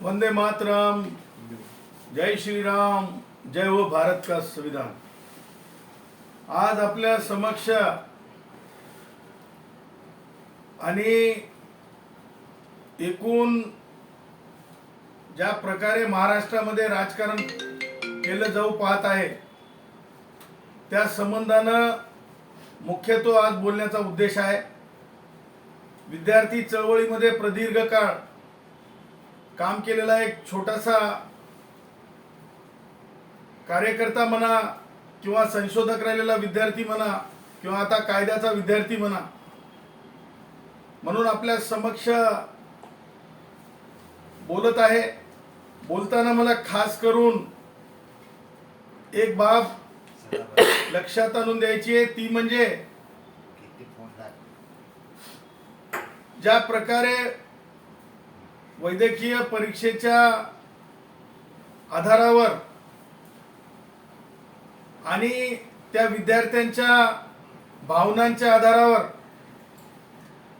वंदे मातरम, जय श्री राम, जय हो भारत का संविधान। आज आपल्या समक्ष आणि एकूण ज्या प्रकारे महाराष्ट्रामध्ये राजकारण केलं जाऊ पाहत आहे त्या संबंधानं मुख्यत्वे आज बोलण्याचा उद्देश आहे। विद्यार्थी चळवळीमध्ये प्रदीर्घ काळ काम केलेला एक छोटासा कार्यकर्ता म्हणा किंवा संशोधक राहिलेला विद्यार्थी म्हणा किंवा आता कायद्याचा विद्यार्थी म्हणा, म्हणून आपल्या समक्ष बोलत आहे। बोलताना मला खास करून एक बाब लक्षात आणून द्यायची आहे, ती म्हणजे ज्या प्रकारे वैद्यकीय परीक्षेच्या आधारावर आणि त्या विद्यार्थ्यांच्या भावनांच्या आधारावर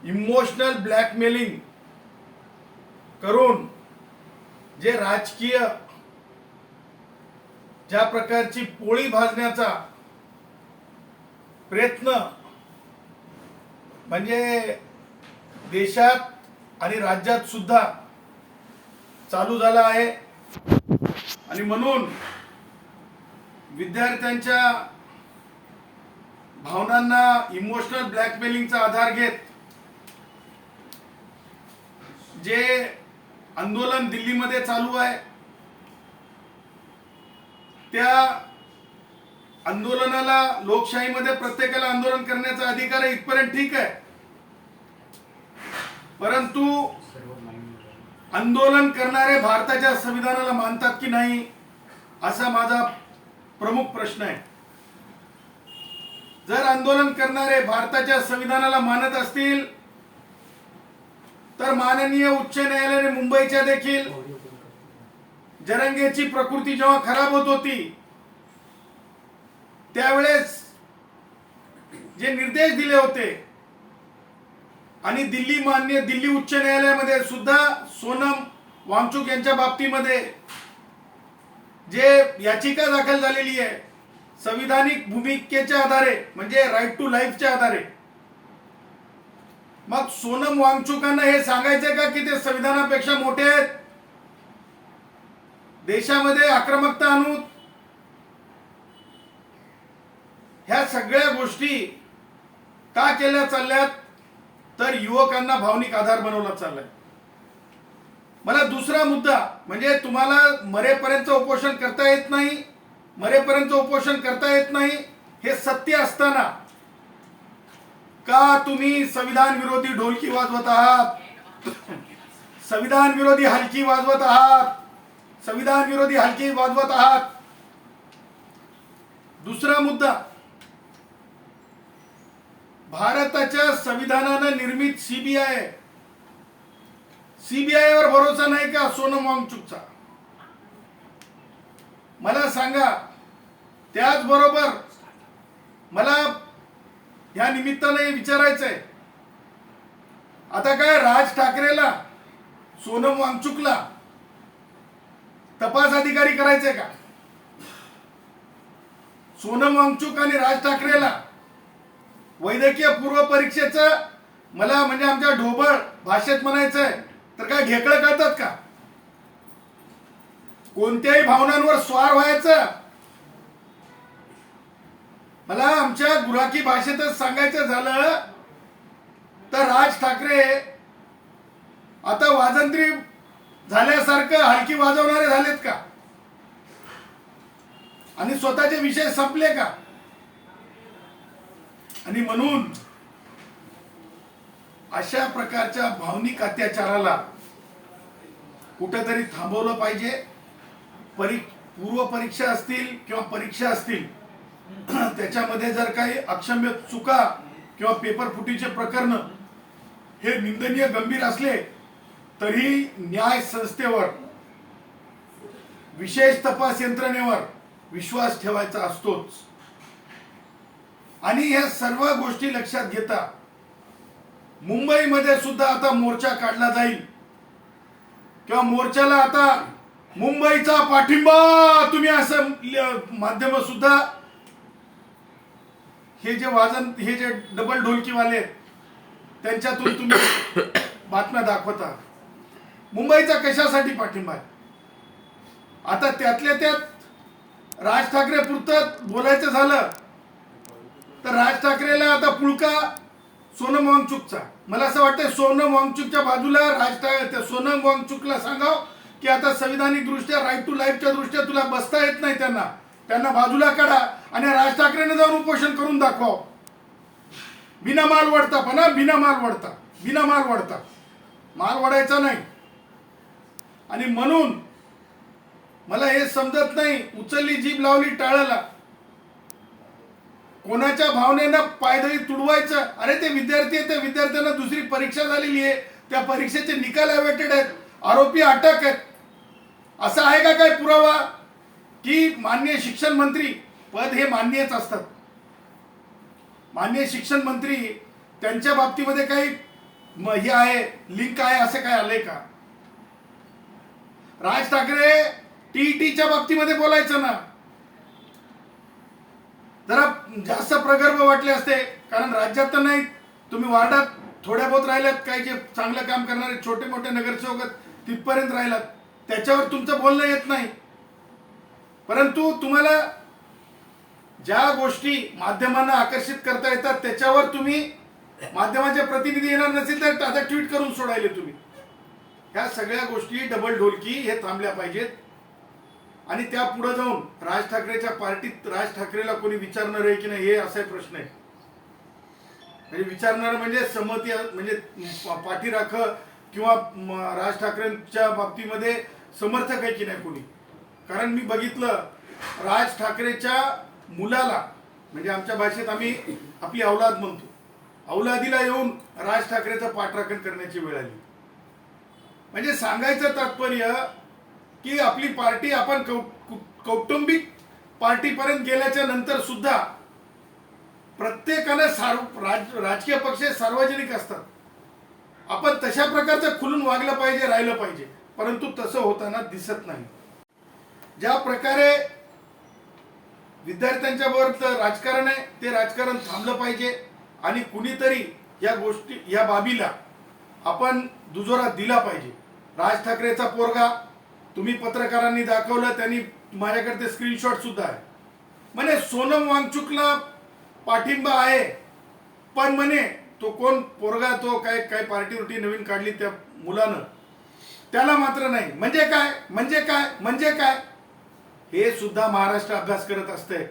इमोशनल ब्लॅकमेलिंग करून जे राजकीय ज्या प्रकारची पोळी भाजण्याचा प्रयत्न म्हणजे देशात आणि राज्यात सुद्धा चालू झाला आहे। आणि म्हणून विद्यार्थ्यांच्या भावनांना इमोशनल ब्लॅकमेलिंगचा आधार घेत जे आंदोलन दिल्लीमध्ये चालू आहे त्या आंदोलनाला, लोकशाहीमध्ये प्रत्येकाला आंदोलन करण्याचा अधिकार आहे, इथपर्यंत ठीक आहे। परंतु आंदोलन करणारे भारताच्या संविधानाला मानतात की नाही असा माझा प्रमुख प्रश्न आहे। जर आंदोलन करणारे भारताच्या संविधानाला मानत असतील तर माननीय उच्च न्यायालयाने मुंबईच्या देखील जरंगेची प्रकृती जेव्हा खराब होत होती त्यावेळेस जे निर्देश दिले होते आणि दिल्ली उच्च न्यायालयामध्ये सुद्धा सोनम वांगचुक यांच्या बाबतीमध्ये जे याचिका दाखल झालेली आहे संविधानिक भूमिकेच्या आधारे म्हणजे राईट टू लाईफच्या आधारे, मग सोनम वांगचुकांना हे सांगायचंय का की ते संविधानापेक्षा मोठे आहेत, देशामध्ये आक्रमकता आणून ह्या सगळ्या गोष्टी का केल्या चालल्यात तर युवकांना भावनिक आधार बनवला चाललाय। मला दुसरा मुद्दा म्हणजे तुम्हाला मरेपर्यंत उपोषण करता येत नाही, हे सत्य असताना का तुम्ही संविधान विरोधी ढोलकी वाजवत आहात, संविधान विरोधी हलकी वाजवत आहात। दुसरा मुद्दा, भारताच्या संविधानानं निर्मित सीबीआय वर भरोसा नाही का सोनम वांगचुकचा? मला सांगा। त्याचबरोबर मला या निमित्ताने विचारायचंय, आता काय राज ठाकरेला सोनम वांगचुकला तपास अधिकारी करायचंय का? सोनम वांगचुक आणि राज ठाकरेला वैद्यकीय पूर्व परीक्षेचं मला म्हणजे आमच्या ढोबळ भाषेत म्हणायचंय तर काय ढेकळं कळतात का? कोणत्याही भावनांवर स्वार व्हायचं? मला आमच्या गुराखी भाषेतच सांगायचं झालं तर राज ठाकरे आता वाजंत्री झाल्यासारखं हलकी वाजवणारे झालेत का आणि स्वतःचे विषय संपले का? आणि म्हणून अशा प्रकारच्या भावनिक अत्याचाराला कुठेतरी थांबवलं पाहिजे। पूर्व परीक्षा असतील किंवा परीक्षा असतील त्याच्यामध्ये जर काही अक्षम्य चुका किंवा पेपर फुटीचे प्रकरण हे निंदनीय गंभीर असले तरी न्याय संस्थेवर, विशेष तपास यंत्रणेवर विश्वास ठेवायचा असतोच। आणि या सर्व गोष्टी लक्षात घेता मुंबईमध्ये सुद्धा आता मोर्चा काढला जाईल किंवा मोर्चाला आता मुंबईचा पाठिंबा तुम्ही असं माध्यम सुद्धा हे जे वाजन हे जे डबल ढोलकीवाले त्यांच्यातून तुम्ही बातम्या दाखवता. मुंबईचा कशासाठी पाठिंबा आहे? आता त्यातल्या त्यात राज ठाकरे पुरतं बोलायचं झालं तर राज ठाकरेला आता पुळका सोनम वांगचुकचा. मला असं वाटतं सोनम वांगचुकच्या बाजूला सोनम वांगचुकला सांगाव की आता संविधानिक दृष्ट्या राईट टू लाईफच्या दृष्ट्या तुला बसता येत नाही, त्यांना बाजूला काढा आणि राज ठाकरेने जाऊन उपोषण करून दाखवा. बिना माल वडता माल वडायचा नाही. आणि म्हणून मला हे समजत नाही, उचलली जीभ लावली टाळाला. कोणाच्या भावनेनं पायदळी तुडवायचं? अरे ते विद्यार्थी आहेत, त्या विद्यार्थ्यांना दुसरी परीक्षा झालेली आहे, त्या परीक्षेचे निकाल अवेटेड आहेत, आरोपी अटक आहेत. असा आहे का काय पुरावा की माननीय शिक्षण मंत्री पद हे मान्यच असतात? माननीय शिक्षण मंत्री त्यांच्या बाबतीमध्ये काही हे आहे, लिंक आहे, असं काय आलंय का? राज ठाकरे टीईटीच्या बाबतीमध्ये बोलायचं ना, जरा जास्त प्रगल्भ वाटले असते. कारण राज्यात तर नाही, तुम्ही वार्डात थोड्या बहुत राहिलात, काही जे चांगलं काम करणारे छोटे मोठे नगरसेवक तिथपर्यंत राहिलात, त्याच्यावर तुमचं बोलणं येत नाही. परंतु तुम्हाला ज्या गोष्टी माध्यमांना आकर्षित करता येतात त्याच्यावर तुम्ही माध्यमाचे प्रतिनिधी येणार नसेल तर आता ट्विट करून सोडायले तुम्ही. ह्या सगळ्या गोष्टी डबल ढोलकी हे थांबल्या पाहिजेत. आणि त्या पुढे जाऊन राज ठाकरेच्या पार्टीत राज ठाकरेला कोणी विचारणार आहे की नाही हे असा प्रश्न आहे. म्हणजे विचारणार म्हणजे संमती म्हणजे पाठीराख किंवा राज ठाकरेंच्या बाबतीमध्ये समर्थक आहे की नाही कोणी? कारण मी बघितलं राज ठाकरेच्या मुलाला, म्हणजे आमच्या भाषेत आम्ही आपली औलाद म्हणतो, औलादीला येऊन राज ठाकरेचं पाठराखण करण्याची वेळ आली. म्हणजे सांगायचं तात्पर्य की आपली पार्टी आपण कौटुंबिक पार्टीपर्यंत गेल्याच्या नंतर सुद्धा प्रत्येकाने राजकीय पक्ष सार्वजनिक असतात. आपण तशा प्रकारचं खुलून वागलं पाहिजे, राहिलं पाहिजे. परंतु तसं होताना दिसत नाही. ज्या प्रकारे विद्यार्थ्यांच्या बरोबर राजकारण आहे ते राजकारण थांबलं पाहिजे. आणि कुणीतरी या गोष्टी या बाबीला आपण दुजोरा दिला पाहिजे. राज ठाकरेचा पोरगा तुम्ही पत्रकारांनी दाखवलं, त्यांनी माझ्याकडे ते स्क्रीनशॉट सुद्धा आहे. म्हणे सोनम वांगचुकला पाठिंबा आहे, पण म्हणे तो कोण पोरगा, तो काय पार्टी नवीन काढली त्या मुलानं, त्याला मात्र नाही. म्हणजे काय हे सुद्धा महाराष्ट्र अभ्यास करत असते.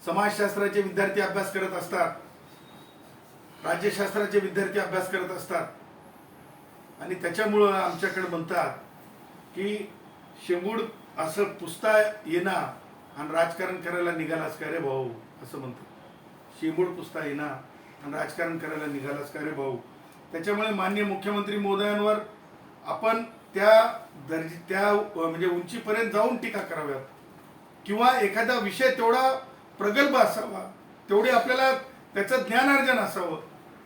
समाजशास्त्राचे विद्यार्थी अभ्यास करत असतात, राज्यशास्त्राचे विद्यार्थी अभ्यास करत असतात. आणि त्याच्यामुळं आमच्याकडे म्हणतात की शेंबूड असं पुसता येणार आणि राजकारण करायला निघालास का रे भाऊ, असं म्हणतात. शेंबूड पुसता येणार आणि राजकारण करायला निघालास का रे भाऊ. त्याच्यामुळे माननीय मुख्यमंत्री महोदयांवर आपण त्या म्हणजे उंचीपर्यंत जाऊन टीका कराव्यात, किंवा एखादा विषय तेवढा प्रगल्भ असावा, तेवढे आपल्याला त्याचं ज्ञानार्जन असावं.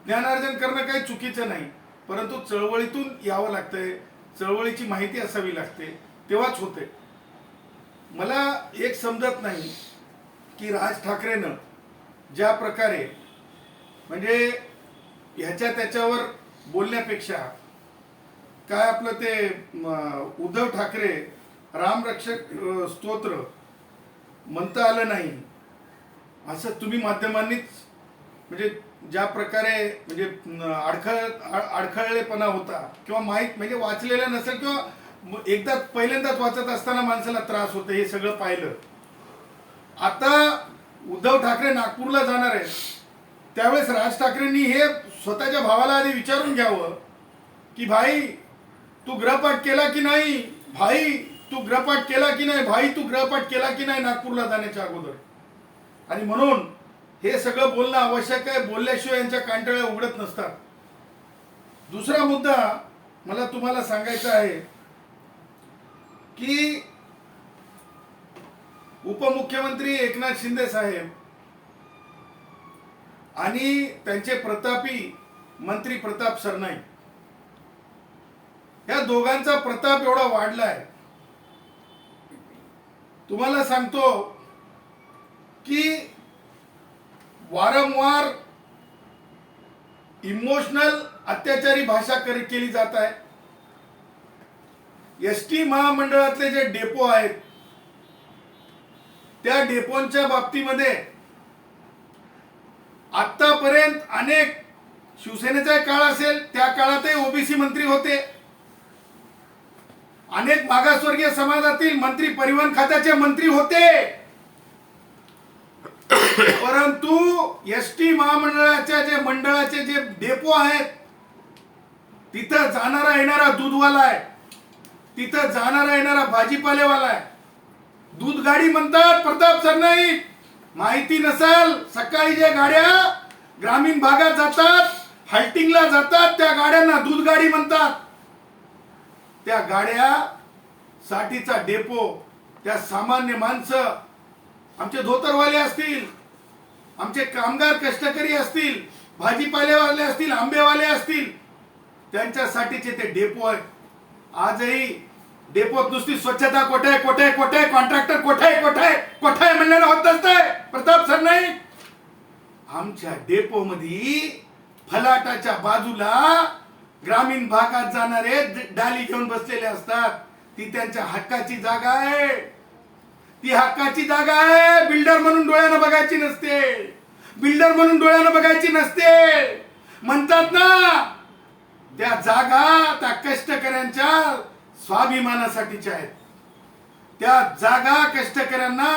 ज्ञानार्जन करणं काही चुकीचं नाही, परंतु चळवळीतून यावं लागतंय, चळवळीची माहिती असावी लागते, तेव्हाच होते. मला एक समजत नाही की राज ठाकरेनं ज्या प्रकारे म्हणजे ह्याच्या त्याच्यावर बोलण्यापेक्षा काय आपलं ते उद्धव ठाकरे रामरक्षक स्तोत्र म्हणता आलं नाही असं तुम्ही माध्यमांनीच म्हणजे ज्या प्रकारे म्हणजे अडखळलेपणा होता किंवा माहीत म्हणजे वाचलेलं नसेल किंवा एकदा पहिल्यांदाच वाचत असताना माणसाला त्रास होतो, हे सगळं पाहिलं. आता उद्धव ठाकरे नागपूरला जाणार आहेत, त्यावेळेस राज ठाकरेंनी हे स्वतःच्या भावाला आधी विचारून घ्यावं की भाई तू गृहपाठ केला की नाही, भाई तू गृहपाठ केला की नाही, भाई तू गृहपाठ केला की नाही नागपूरला जाण्याच्या अगोदर. आणि म्हणून हे सगळं बोलणं आवश्यक आहे, बोलल्याशिवाय यांच्या कांटळ्या उघडत नसतात. दुसरा मुद्दा मला तुम्हाला सांगायचा आहे की उपमुख्यमंत्री एकनाथ शिंदे साहेब आणि त्यांचे प्रतापी मंत्री प्रताप सरनाईक ह्या दोघांचा प्रताप एवढा वाढलाय. तुम्हाला सांगतो की वारंवार इमोशनल अत्याचारी भाषा केली जात आहे. एसटी महामंडळातले जे डेपो आहेत त्या डेपोंच्या बाबतीमध्ये आतापर्यंत अनेक, शिवसेनेचा काळ असेल त्या काळातही ओबीसी मंत्री होते, अनेक मागासवर्गीय समाजातील मंत्री परिवहन खात्याचे मंत्री होते, परंतु एसटी महामंडळाच्या मंडळाचे जे डेपो आहेत तिथं जाणारा येणारा दूधवाला आहे, तिथं जाणारा येणारा भाजीपालेवाला आहे. दूध गाडी म्हणतात प्रताप सरनाईक, माहिती नसेल. सकाळी जे गाड्या ग्रामीण भागात जातात, हल्टिंगला जातात, त्या गाड्यांना दूध गाडी म्हणतात. त्या गाड्या साठीचा डेपो, त्या सामान्य माणसं, आमचे धोतरवाले असतील, आमचे कामगार कष्टकरी असतील, भाजीपालेवाले असतील, आंबेवाले असतील, त्यांच्यासाठीचे ते डेपो आहे. आजही डेपोत नुसती स्वच्छता कोठे कोठे कोठे, कॉन्ट्रॅक्टर कोठे कोठे कोठे म्हणण्याला होत असतंय. प्रताप सरनाईक, आमच्या डेपो मध्ये फलाटाच्या बाजूला ग्रामीण भागात जाणारे डाली घेऊन बसलेले असतात. ती त्यांच्या हक्काची जागा आहे, ती हक्काची जागा आहे. बिल्डर म्हणून डोळ्यानं बघायची नसते, बिल्डर म्हणून डोळ्यानं बघायची नसते. म्हणतात ना, त्या जागा त्या कष्टकऱ्यांच्या स्वाभिमानासाठीच्या आहेत. त्या जागा कष्टकऱ्यांना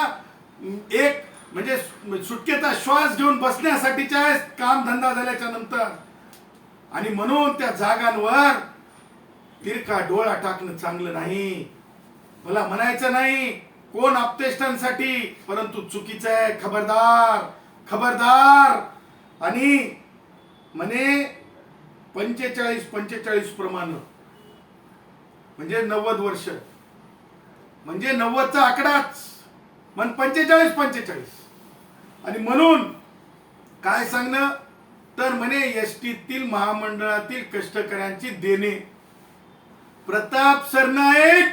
एक म्हणजे सुटकेचा श्वास घेऊन बसण्यासाठीच्या आहेत, काम धंदा झाल्याच्या नंतर. आणि म्हणून त्या जागांवर तिरका डोळा टाकणं चांगलं नाही. मला म्हणायचं नाही कोण आपतेष्टांसाठी, परंतु चुकीचं आहे. खबरदार खबरदार. आणि म्हणे 45 प्रमाण म्हणजे 90 वर्ष, म्हणजे 90चा आकडाच, मन 45. आणि म्हणून काय सांगणं तर म्हणे एसटीतील महामंडळातील कष्टकऱ्यांची देणे. प्रताप सरनाईक,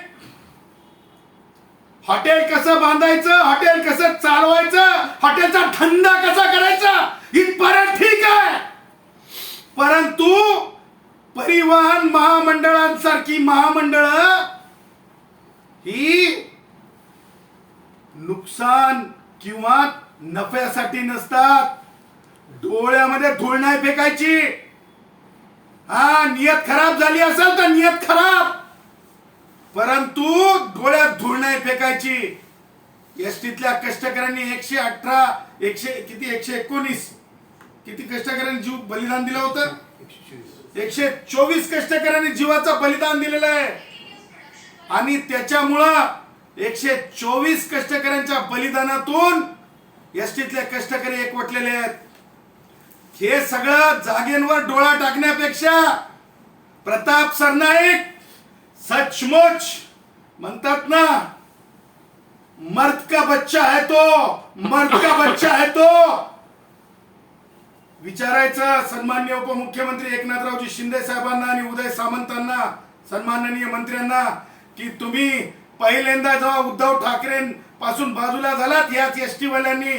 हॉटेल कसं बांधायचं, हॉटेल कसं चालवायचं, हॉटेलचा धंदा कसा करायचा इथपर्यंत ठीक आहे, परंतु परिवहन महामंडळांसारखी महामंडळ ही नुकसान किंवा नफ्यासाठी नसतात. डोळ्यामध्ये धूळ नाही फेकायची. हा, नियत खराब झाली असेल तर नियत खराब, परंतु डोळ्यात धूळ नाही फेकायची. एसटीतल्या कष्टकऱ्यांनी 119 किती कष्टकऱ्यांनी जीव बलिदान दिलं होतं. 124 कष्टकऱ्यांनी जीवाचं बलिदान दिलेलं आहे. आणि त्याच्यामुळं 124 कष्टकऱ्यांच्या बलिदानातून एसटीतले कष्टकरी एकवटलेले आहेत. हे सगळं जागेंवर डोळा टाकण्यापेक्षा प्रताप सरनाईक सचमुच म्हणतात ना, मर्द का बच्चा है तो, मर्द का बच्चा है तो. विचारायचं सन्माननीय उपमुख्यमंत्री एकनाथरावजी शिंदे साहेबांना आणि उदय सामंतांना, सन्माननीय मंत्र्यांना, की तुम्ही पहिल्यांदा जेव्हा उद्धव ठाकरे पासून बाजूला झालात, याच एसटी वाल्यांनी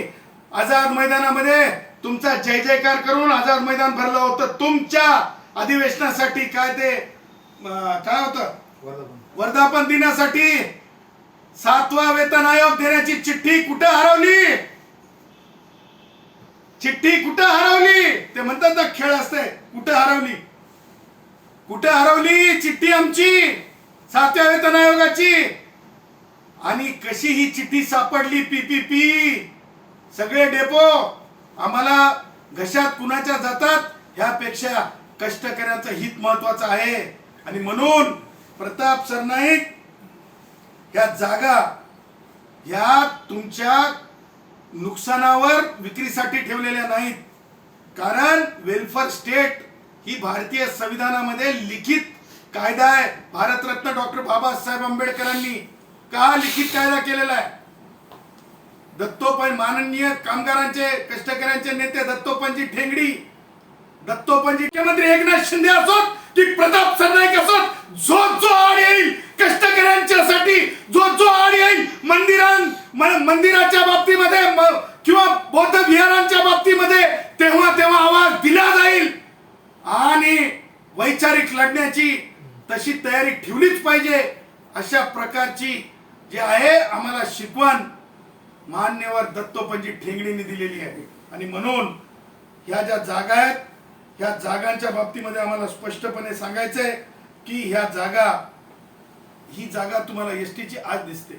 आझाद मैदानामध्ये तुमचा जय जयकार करून आझाद मैदान भरलं होतं. तुमच्या अधिवेशनासाठी काय ते काय होतं, वर्धापन दिनासाठी 7वा वेतन आयोग देण्याची चिठ्ठी कुठे हरवली, चिठ्ठी कुठे हरवली. ते म्हणतात ना खेळ असते, कुठे हरवली, कुठे हरवली चिठ्ठी आमची 7व्या वेतन आयोगाची. आणि कशी ही चिठ्ठी सापडली, पीपीपी. सगळे डेपो आम्हाला घशात कुणाच्या जातात ह्यापेक्षा कष्टकऱ्यांचं हित महत्वाचं आहे. आणि म्हणून प्रताप सरनाईक, ह्या जागा ह्या तुमच्या नुकसानावर विक्रीसाठी ठेवलेल्या नाहीत. कारण वेलफेअर स्टेट ही भारतीय संविधानामध्ये लिखित कायदा आहे. भारतरत्न डॉक्टर बाबासाहेब आंबेडकरांनी का लिखित कायदा केलेला आहे. दत्तोपंत, माननीय कामगारांचे कष्टकऱ्यांचे नेते दत्तोपंतजी ठेंगडी, दत्तोपंतजी मुख्यमंत्री एकनाथ शिंदे असोत की प्रताप सरनाईक असोत, जो जो आड येईल कष्टकऱ्यांच्यासाठी, जो जो आड येईल मंदिराच्या बाबतीमध्ये किंवा बौद्ध विहारांच्या बाबतीमध्ये, तेव्हा तेव्हा आवाज दिला जाईल. आणि वैचारिक लढण्याची तशी तयारी ठेवलीच पाहिजे. अशा प्रकारची जी आहे आम्हाला शिकवण मान्यवर दत्तोपंत ठेंगडींनी दिलेली आहे. आणि म्हणून ह्या ज्या जागा आहेत, ह्या जागांच्या बाबतीमध्ये आम्हाला स्पष्टपणे सांगायचंय की ही जागा तुम्हाला एसटीची आज दिसते.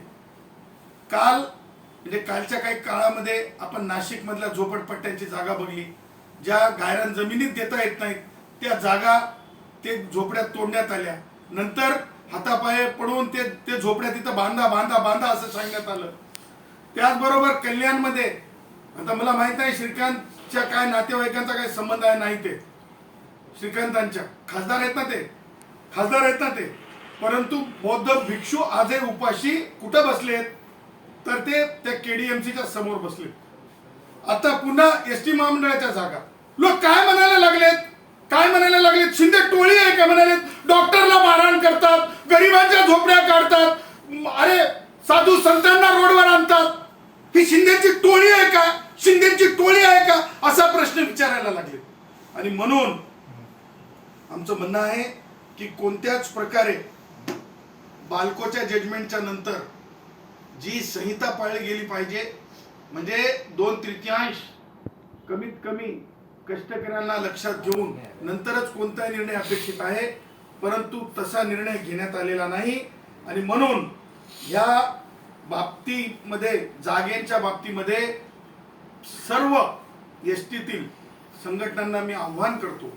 काल म्हणजे कालच्या काही काळामध्ये आपण नाशिक मधल्या झोपडपट्ट्यांची जागा बघली, ज्या गायरान जमिनीत देता येत नाहीत त्या जागा ते झोपड्यात तोडण्यात आल्या. नंतर हातापाये पडून ते झोपड्या तिथं बांधा बांधा बांधा असं सांगण्यात आलं. त्याचबरोबर कल्याणमध्ये, आता मला माहित नाही श्रीकांतच्या काय नातेवाईकांचा काय संबंध आहे, नाही ते श्रीकांतांच्या खासदार आहेत ना ते, परंतु बौद्ध भिक्षू आजही उपाशी कुठं बसलेत, तर ते त्या केडीएमसीच्या समोर बसलेत. आता पुन्हा एसटी महामंडळाच्या जागा लोक काय म्हणायला लागलेत, शिंदे टोळी आहे का म्हणालेत. डॉक्टरला मारहाण करतात, गरिबांच्या झोपड्या काढतात, अरे साधू संतांना रोडवर आणतात. ही शिंदेची टोळी आहे का असा प्रश्न विचारायला लागले. आणि म्हणून आमचं म्हणणं आहे की कोणत्याच प्रकारे बाल्कोच्या जजमेंटच्या नंतर जी संहिता पाळली गेली पाहिजे, म्हणजे 2/3 कमीत कमी कष्टकऱ्यांना लक्षात घेऊन नंतरच कोणताही निर्णय अपेक्षित आहे, परंतु तसा निर्णय घेण्यात आलेला नाही. आणि म्हणून या बाबतीमध्ये, जागेच्या बाबतीमध्ये सर्व एसटीतील संघटनांना मी आव्हान करतो,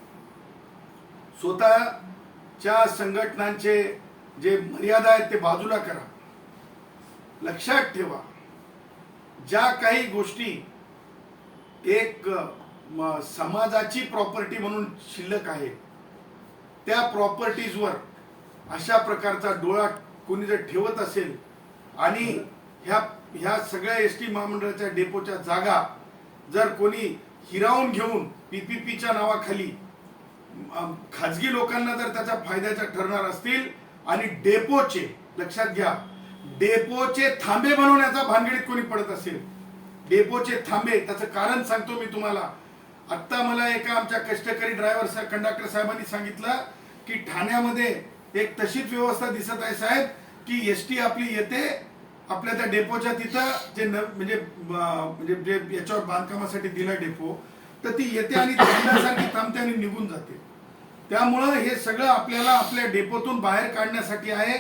स्वतःच्या संघटनांचे जे मर्यादा आहेत ते बाजूला करा. लक्षात ठेवा, ज्या काही गोष्टी एक समाजाची प्रॉपर्टी म्हणून शिल्लक आहे, त्या प्रॉपर्टीजवर अशा प्रकारचा डोळा कोणी जर ठेवत असेल आणि ह्या सगळ्या एसटी महामंडळाच्या डेपोच्या जागा जर कोणी हिरावून घेऊन पीपीपीच्या नावाखाली खाजगी लोकांना जर त्याच्या फायद्याच्या ठरणार असतील आणि डेपोचे, लक्षात घ्या, डेपोचे थांबे बनवण्याचा भानगडीत कोणी पडत असेल, डेपोचे थांबे, त्याचं कारण सांगतो मी तुम्हाला. आत्ता मला एका आमच्या कष्टकरी ड्रायव्हर कंडक्टर साहेबांनी सांगितलं की ठाण्यामध्ये एक तशीच व्यवस्था दिसत आहे साहेब, की एसटी आपली येते आपल्या त्या डेपोच्या तिथं जे म्हणजे याच्यावर बांधकामासाठी दिला डेपो, तर ती येते आणि थांबण्यासारखी थांबते आणि निघून जाते. त्यामुळं हे सगळं आपल्याला आपल्या डेपोतून बाहेर काढण्यासाठी आहे.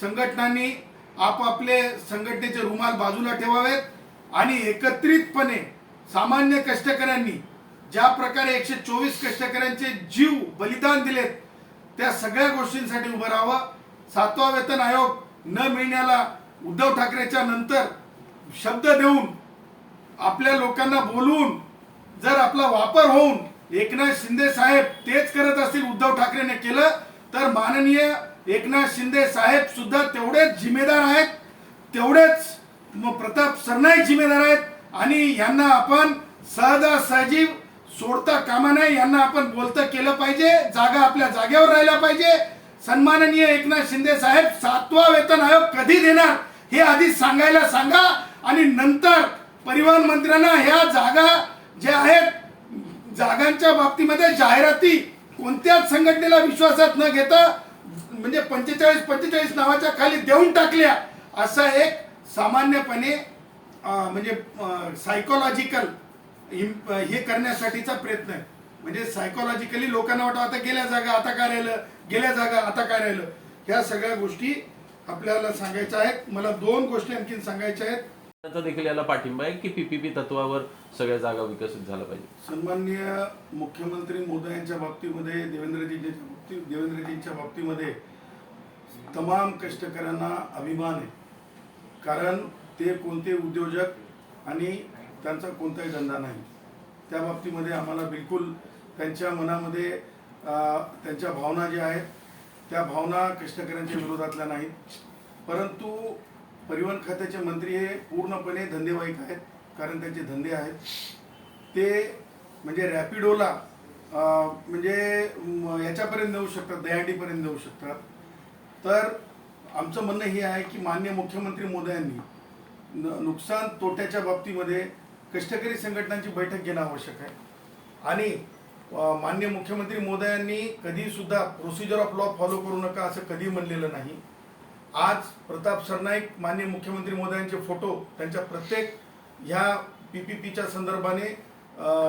संघटनांनी आपापले संघटनेचे रुमाल बाजूला ठेवावेत आणि एकत्रितपणे सामान्य कष्टकऱ्यांनी ज्या प्रकारे 124 कष्टकऱ्यांचे जीव बलिदान दिलेत, त्या सगळ्या गोष्टींसाठी उभं राहावं. 7वा वेतन आयोग न मिळण्याला उद्धव ठाकरेच्या नंतर शब्द देऊन आपल्या लोकांना बोलून जर आपला वापर होऊन एकनाथ शिंदे साहेब तेच करत असतील, उद्धव ठाकरेने केलं, तर माननीय एकनाथ शिंदे साहेब सुद्धा तेवढेच जिम्मेदार आहेत, तेवढेच प्रताप सरनाईक जिम्मेदार आहेत. आणि यांना आपण सहजासहजी सोडता कामा नये, यांना आपण बोलतं केलं पाहिजे, जागा आपल्या जागेवर राहिल्या पाहिजे. सन्माननीय एकनाथ शिंदे साहेब 7वा वेतन आयोग कधी देणार हे आधी सांगायला सांगा. आणि नंतर परिवहन मंत्र्यांना ह्या जागा ज्या आहेत, जागांच्या बाबतीमध्ये जाहिराती कोणत्याच संघटनेला विश्वासात न घेता म्हणजे 45 नावाच्या खाली देऊन टाकल्या, असा एक सामान्यपणे म्हणजे सायकोलॉजिकल हे करण्यासाठीचा प्रयत्न आहे. म्हणजे सायकोलॉजिकली लोकांना वाटतं आता गेल्या जागा आता काय राहिलं, ह्या सगळ्या गोष्टी आपल्याला सांगायच्या आहेत. मला 2 गोष्टी आणखी सांगायच्या आहेत. त्यांचा देखील याला पाठिंबा आहे की पीपीपी तत्वावर सगळ्या जागा विकसित झाल्या पाहिजे. सन्माननीय मुख्यमंत्री मोदयांच्या बाबतीमध्ये, देवेंद्रजींच्या बाबतीमध्ये तमाम कष्टकऱ्यांना अभिमान आहे, कारण ते कोणते उद्योजक आणि त्यांचा कोणताही धंदा नाही. त्या बाबतीमध्ये आम्हाला बिलकुल त्यांच्या मनामध्ये त्यांच्या भावना ज्या आहेत त्या भावना कष्टकऱ्यांच्या विरोधातल्या नाहीत. परंतु परिवहन खात्याचे मंत्री हे पूर्णपणे धंदेवाईक आहेत, कारण त्यांचे धंदे आहेत. ते म्हणजे रॅपिडोला म्हणजे याच्यापर्यंत नेऊ शकतात, दहीहंडीपर्यंत नेऊ शकतात. तर आमचं म्हणणं हे आहे की माननीय मुख्यमंत्री महोदयांनी नुकसान तोट्याच्या बाबतीमध्ये कष्टकरी संघटनांची बैठक घेणं आवश्यक आहे. आणि माननीय मुख्यमंत्री महोदयांनी कधीसुद्धा प्रोसिजर ऑफ लॉ फॉलो करू नका असं कधी म्हणलेलं नाही. आज प्रताप सरनाईक माननीय मुख्यमंत्री महोदयांचे फोटो त्यांच्या प्रत्येक ह्या PPPच्या संदर्भाने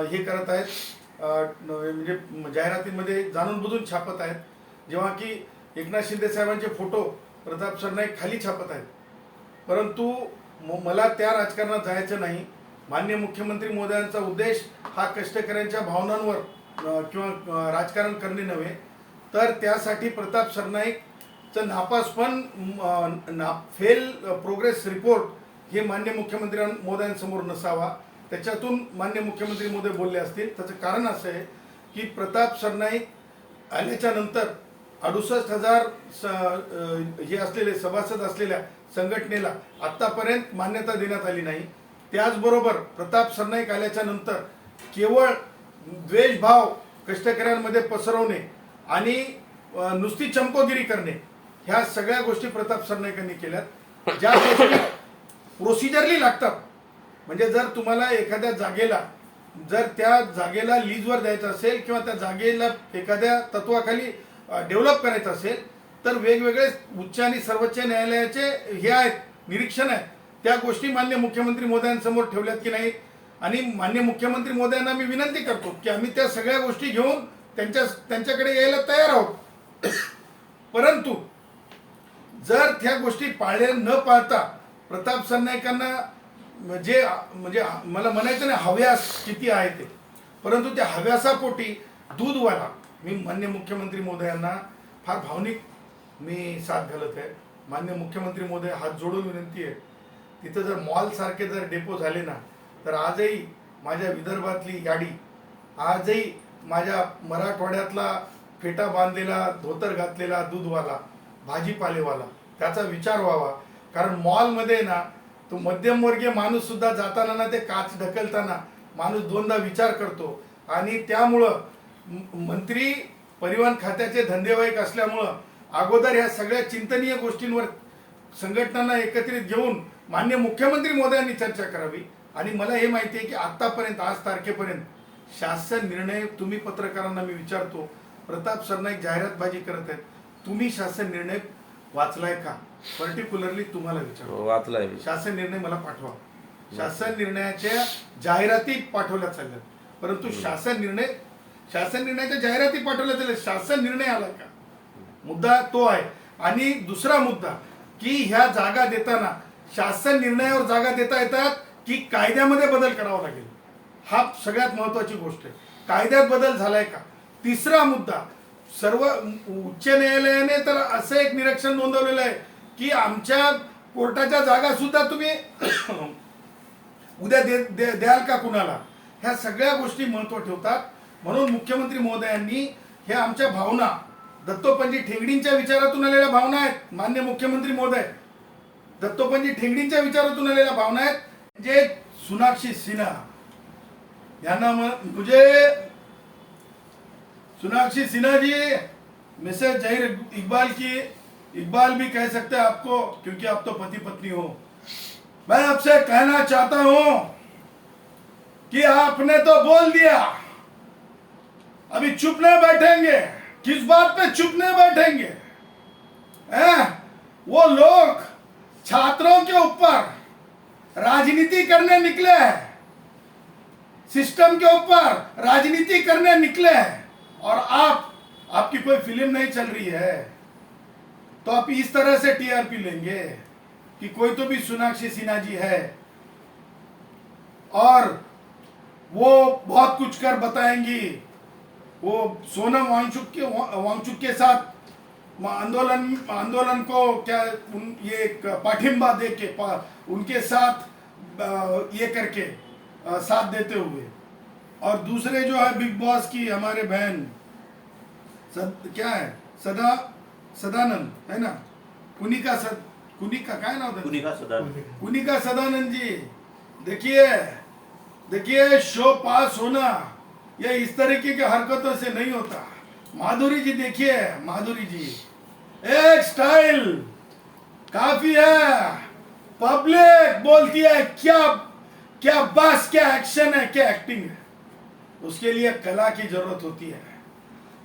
हे करत आहेत, म्हणजे जाहिरातीमध्ये जाणून बुजून छापत आहेत, जेव्हा की एकनाथ शिंदे साहेबांचे फोटो प्रताप सरनाईक खाली छापत आहेत. परंतु मला त्या राजकारणात जायचं नाही. माननीय मुख्यमंत्री महोदयांचा उद्देश हा कष्टकऱ्यांच्या भावनांवर किंवा राजकारण करणे नव्हे, तर त्यासाठी प्रताप सरनाईकचं नापासपण फेल प्रोग्रेस रिपोर्ट हे माननीय मुख्यमंत्री महोदयांसमोर नसावा. त्याच्यातून माननीय मुख्यमंत्री महोदय बोलले असतील. त्याचं कारण असं आहे की प्रताप सरनाईक आल्याच्या नंतर 68,000 हे असलेले सभासद असलेल्या संघटनेला आत्तापर्यंत मान्यता देण्यात आली नाही. त्याचबरोबर प्रताप सरनाईक आल्याच्या नंतर केवळ द्वेषभाव कष्टकऱ्यांमध्ये पसरवणे आणि नुसती चमकोगिरी करणे, ह्या सगळ्या गोष्टी प्रताप सरनाईकांनी केल्यात. ज्या गोष्टी प्रोसिजरली लागतात, म्हणजे जर तुम्हाला एखाद्या जागेला जर त्या जागेला लीजवर द्यायचं असेल किंवा त्या जागेला एखाद्या तत्वाखाली डेव्हलप करायचं असेल, तर वेगवेगळे उच्च आणि सर्वोच्च न्यायालयाचे हे आहेत, निरीक्षण आहेत, त्या गोष्टी माननीय मुख्यमंत्री महोदयांसमोर ठेवल्यात की नाही. आणि माननीय मुख्यमंत्री महोदयांना मी विनंती करतो की आम्ही त्या सगळ्या गोष्टी घेऊन त्यांच्याकडे यायला तयार आहोत. परंतु जर त्या गोष्टी पाळल्या न पाळता प्रताप सरनाईकांना म्हणजे मला म्हणायचं नाही हव्यास किती आहे ते, परंतु त्या हव्यासापोटी दूधवाला, मी माननीय मुख्यमंत्री महोदयांना फार भावनिक मी साथ घालत आहे. माननीय मुख्यमंत्री महोदय हात जोडून विनंती आहे, तिथं जर मॉल सारखे जर डेपो झाले ना, तर आजही माझ्या विदर्भातली याडी, आजही माझ्या मराठवाड्यातला फेटा बांधलेला धोतर घातलेला दूधवाला, भाजीपालेवाला, त्याचा विचार व्हावा. कारण मॉलमध्ये ना तो मध्यमवर्गीय माणूस सुद्धा जाताना ना ते काच ढकलताना माणूस दोनदा विचार करतो. आणि त्यामुळं मंत्री परिवहन खात्याचे धंदेवाईक असल्यामुळं अगोदर ह्या सगळ्या चिंतनीय गोष्टींवर संघटनांना एकत्रित घेऊन माननीय मुख्यमंत्री महोदयांनी चर्चा करावी. आणि मला हे माहिती आहे की आत्तापर्यंत आज तारखेपर्यंत शासन निर्णय, तुम्ही पत्रकारांना मी विचारतो, प्रताप सरनाईक जाहिरातबाजी करत आहेत, तुम्ही शासन निर्णय वाचलाय का? पर्टिक्युलरली तुम्हाला विचारतो, वाचलाय. शासन निर्णय मला पाठवा. शासन निर्णयाच्या जाहिराती पाठवल्या चालल्यात, परंतु शासन निर्णयाच्या जाहिराती पाठवल्या चालल्या, शासन निर्णय आला का? मुद्दा तो आहे. आणि दुसरा मुद्दा की ह्या जागा देताना शासन निर्णयावर जागा देता येतात की कायद्यामध्ये बदल करावा लागेल, हा सगळ्यात महत्वाची गोष्ट आहे. कायद्यात बदल झालाय का? तिसरा मुद्दा, सर्व उच्च न्यायालयाने तर असं एक निरीक्षण नोंदवलेलं आहे की आमच्या कोर्टाच्या जागा सुद्धा तुम्ही उद्या द्याल का कुणाला? ह्या सगळ्या गोष्टी महत्व ठेवतात. म्हणून मुख्यमंत्री महोदयांनी ह्या आमच्या भावना, दत्तोपंत ठेंगडींच्या विचारातून आलेल्या भावना आहेत. माननीय मुख्यमंत्री महोदय, दत्तोपंत ठेंगडींच्या विचारातून आलेल्या भावना आहेत. जे सोनाक्षी सिन्हा यांना मुझे सोनाक्षी सिन्हा जी, मिसेज जहीर इकबाल भी कह सकते हैं आपको, क्योंकि आप तो पति पत्नी हो. मैं आपसे कहना चाहता हूं कि आपने तो बोल दिया, अभी चुप नहीं बैठेंगे. किस बात पे चुप नहीं बैठेंगे? वो लोग छात्रों के ऊपर राजनीति करने निकले हैं, सिस्टम के ऊपर राजनीति करने निकले हैं, और आपकी कोई फिल्म नहीं चल रही है तो आप इस तरह से TRP लेंगे कि कोई तो भी सोनाक्षी सिन्हा जी है और वो बहुत कुछ कर बताएंगी. वो सोनम वांगचुक के साथ आंदोलन को क्या ये पाठिंबा दे के उनके साथ ये करके साथ देते हुए, और दूसरे जो है बिग बॉस की हमारे बहन क्या है सदानंद है ना, कुनिका क्या नाम था, कुनिका सदानंद जी. देखिए शो पास होना ये इस तरीके की हरकतों से नहीं होता। माधुरी जी देखिए, माधुरी जी एक स्टाइल काफी है, पब्लिक बोलती है क्या क्या बस, क्या एक्शन है, क्या एक्टिंग है, उसके लिए कला की जरूरत होती है।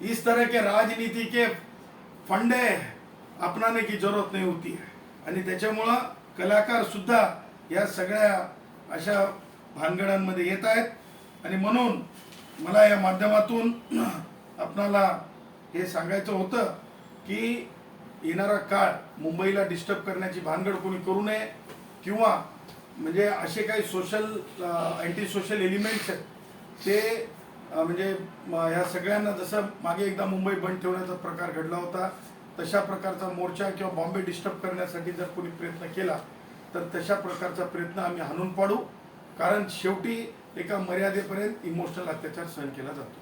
इस तरह के राजनीति के फंडे अपनाने की जरूरत नाही होती आहे आणि त्याच्यामुळं कलाकार सुद्धा या सगळ्या अशा भानगडांमध्ये येत आहेत आणि म्हणून मला या माध्यमातून आपणाला हे सांगायचं होतं की येणारा काळ मुंबईला डिस्टर्ब करण्याची भानगड कोणी करू नये किंवा म्हणजे असे काही सोशल अँटी सोशल एलिमेंट्स आहेत ते म्हणजे ह्या सगळ्यांना जसं मागे एकदा मुंबई बंद ठेवण्याचा प्रकार घडला होता तशा प्रकारचा मोर्चा किंवा बॉम्बे डिस्टर्ब करण्यासाठी जर कोणी प्रयत्न केला तर तशा प्रकारचा प्रयत्न आम्ही हाणून पाडू, कारण शेवटी एका मर्यादेपर्यंत इमोशनल अत्याचार सहन केला जातो।